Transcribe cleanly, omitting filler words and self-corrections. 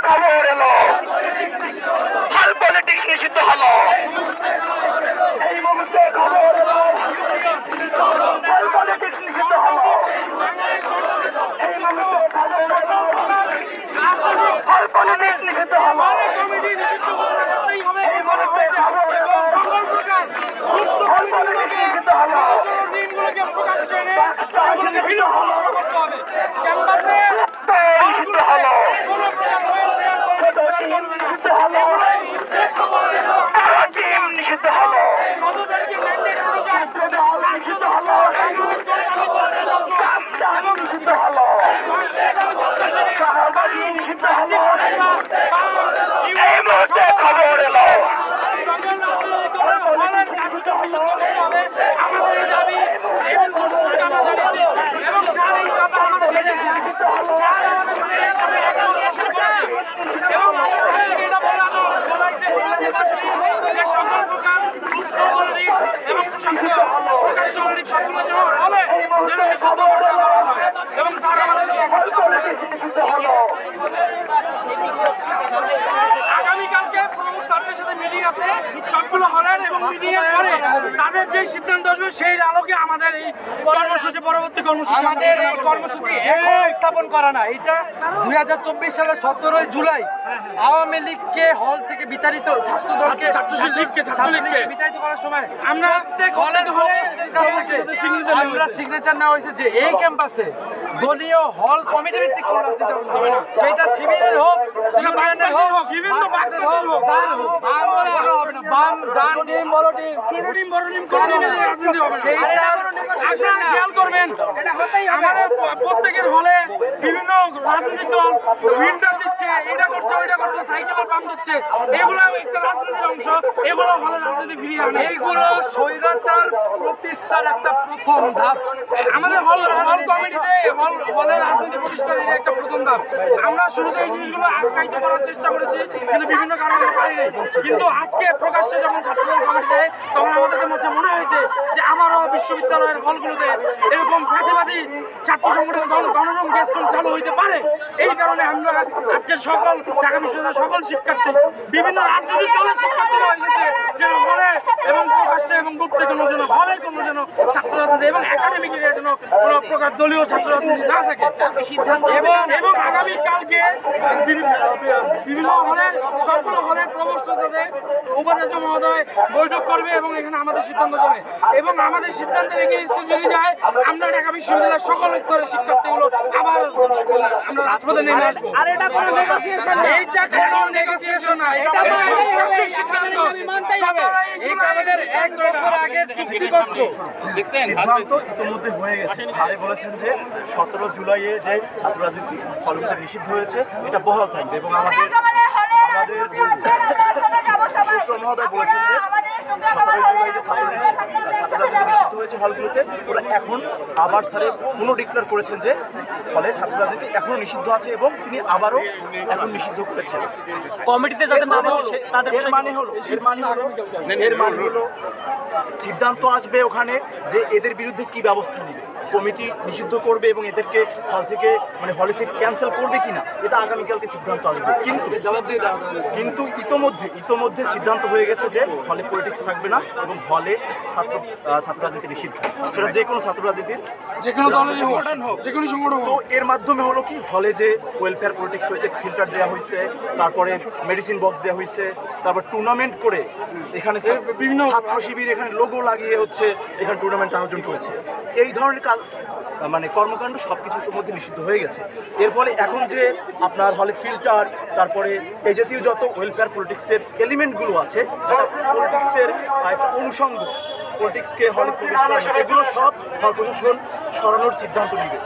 খবর এলো, হল পলিটিক্স নিষিদ্ধ হলো। এই মুহূর্তে খবর এলো, হল পলিটিক্স নিষিদ্ধ হলো। এই মুহূর্তে খবর এলো, হল পলিটিক্স নিষিদ্ধ হলো। এই মুহূর্তে খবর এলো, হল পলিটিক্স নিষিদ্ধ হলো। এই মুহূর্তে খবর এলো, আমাদের দাবি এবং আগামীকালকে প্রমুখ স্যারদের সাথে মিটিং আছে সবগুলো হলের এবং মিটিং এর পরে তাদের যে সিদ্ধান্ত আসবে সেই আলোকে আমাদের এই কর্মসূচি পরবর্তী কর্মসূচি আমাদের এই কর্মসূচি উত্থাপন করা না। এটা 2024 সালের 17 জুলাই আওয়ামী লীগকে হল থেকে বিতাড়িত ছাত্রদলকে ছাত্রলীগকে বিতাড়িত করার সময় আমরা সিগনেচার নেওয়া হয়েছে যে এই ক্যাম্পাসে দলীয় হল কমিটি ভিত্তিক কোনো রাজনীতি হবে না, সেটা শিবিরের হোক বিভিন্ন বাম ডান টিম বড় টিম ছোট টিম বড় টিম কোনো মিলে রাজনীতি হবে না। আপনারা খেয়াল করবেন আমাদের প্রত্যেকের হলে বিভিন্ন রাজনৈতিক দল ফিল্টার দিচ্ছে, এটা করছে ওইটা করছে, সাইকেলের পাম্প দিচ্ছে, এগুলো একটা রাজনীতির অংশ, এগুলো হলে রাজনীতি ফিরিয়ে আনে। এইগুলো স্বৈরাচার প্রতিষ্ঠার একটা প্রথম ধাপ। আমাদের হল কমিটিতে হলের রাজনীতি প্রতিষ্ঠানের একটা প্রথম ধাপ। আমরা শুরুতে এই জিনিসগুলো আটকাইতে করার চেষ্টা করেছি, কিন্তু বিভিন্ন কারণে পারিনি। কিন্তু আজকে প্রকাশ্যে যখন ছাত্রদল কমিটি দেয় তখন আমাদেরকে মনে হয়েছে যে আবারও বিশ্ববিদ্যালয়ের হলগুলোতে এরকম ফাঁসিবাদী ছাত্র সংগঠন গণরম গেস্টন চালু হইতে পারে। এই কারণে আমরা আজকে সকল ঢাকা বিশ্ববিদ্যালয়ের সকল শিক্ষার্থী, বিভিন্ন রাজনৈতিক দলের শিক্ষার্থীরা এসেছে যেন হলে এবং প্রকাশ্যে এবং গুপ্তে কোনো যেন হলে কোনো যেন ছাত্র রাজনীতি এবং একাডেমিক এরিয়া যেন কোনো প্রকার দলীয় ছাত্র রাজনীতি না থাকে সিদ্ধান্ত এবং আগামীকালকে বিভিন্ন হলের সবগুলো হলের প্রভোস্টের সাথে উপাচার্য মহোদয় বৈঠক করবে এবং এখানে আমাদের সিদ্ধান্ত যাবে এবং আমাদের সিদ্ধান্তের এগেইনস্টে যদি যায় আমরা ঢাকা বিশ্ববিদ্যালয়ের সকল স্তরের শিক্ষার্থীগুলো আবার আমরা রাজপথে নেমে আসবো। আর এটা কোনো নেগোসিয়েশন না, এইটা কোনো নেগোসিয়েশন না, এটা আমাদের সিদ্ধান্ত। এটা আমাদের 1 বছর আগে চুক্তিবদ্ধ সিদ্ধান্ত ইতিমধ্যে হয়ে গেছে। স্যারে বলেছেন যে 17 জুলাইয়ে যে ছাত্র রাজনীতি হলগুলো নিষিদ্ধ হয়েছে এটা বহাল থাকবে এবং আমাদের সূত্র মহোদয় বলেছেন যে 17 জুলাই যে ছাত্র রাজনীতি নিষিদ্ধ হয়েছে হলগুলোতে ওরা এখন আবার স্যারে পুনঃডিক্লেয়ার করেছেন যে ফলে ছাত্র রাজনীতি এখনো নিষিদ্ধ আছে এবং তিনি আবারও এখন নিষিদ্ধ করেছেন কমিটিতে যাদের নাম আছে তাদের এর মানে হলো সিদ্ধান্ত আসবে ওখানে যে এদের বিরুদ্ধে কি ব্যবস্থা নেবে, কমিটি নিষিদ্ধ করবে এবং এদেরকে হল থেকে মানে হলে সিট ক্যান্সেল করবে কিনা এটা আগামীকালকে সিদ্ধান্ত আসবে। কিন্তু ইতোমধ্যে সিদ্ধান্ত হয়ে গেছে যে হলে পলিটিক্স থাকবে না এবং হলে ছাত্র রাজনীতি নিষিদ্ধ, সেটা যে কোনো ছাত্র রাজনীতির যে কোনো দলের হোক যে কোনো সংগঠন। তো এর মাধ্যমে হলো কি হলে যে ওয়েলফেয়ার পলিটিক্স হয়েছে, ফিল্টার দেওয়া হয়েছে, তারপরে মেডিসিন বক্স দেওয়া হয়েছে, তারপর টুর্নামেন্ট করে এখানে বিভিন্ন ছাত্র শিবির এখানে লোগো লাগিয়ে হচ্ছে এখানে টুর্নামেন্ট আয়োজন করেছে। এই ধরনের কাজ মানে কর্মকাণ্ড সবকিছু মধ্যে নিষিদ্ধ হয়ে গেছে। এর ফলে এখন যে আপনার হলে ফিল্টার তারপরে এই জাতীয় যত ওয়েলফেয়ার পলিটিক্সের এলিমেন্টগুলো আছে যেটা পলিটিক্সের একটা অনুষঙ্গ, পলিটিক্সকে হলে প্রবেশ করা এগুলো সব হল প্রশাসন সরানোর সিদ্ধান্ত নেবে।